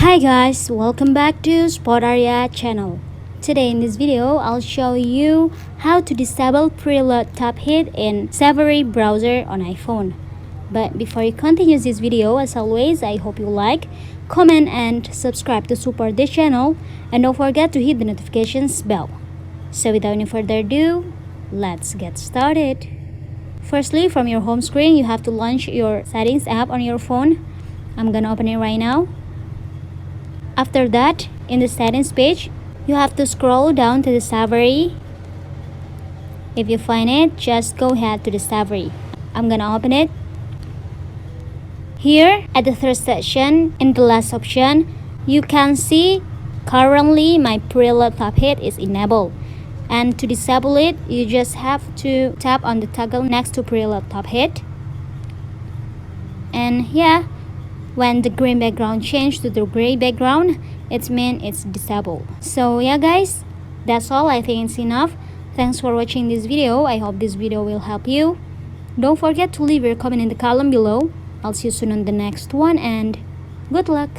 Hi guys, welcome back to Spot Area channel. Today in this video, I'll show you how to disable preload top hit in Safari browser on iPhone. But before you continue this video, as always, I hope you like, comment and subscribe to support this channel, and don't forget to hit the notifications bell. So without any further ado, let's get started. Firstly, from your home screen, you have to launch your settings app on your phone. I'm gonna open it right now. After that, in the settings page, you have to scroll down to the Safari. If you find it, just go ahead to the Safari. I'm gonna open it. Here, at the third section, in the last option, you can see currently my preload top hit is enabled. And to disable it, you just have to tap on the toggle next to preload top hit. And yeah, when the green background changes to the gray background, it means it's disabled. So yeah guys, that's all. I think it's enough. Thanks for watching this video. I hope this video will help you. Don't forget to leave your comment in the column below. I'll see you soon on the next one and good luck.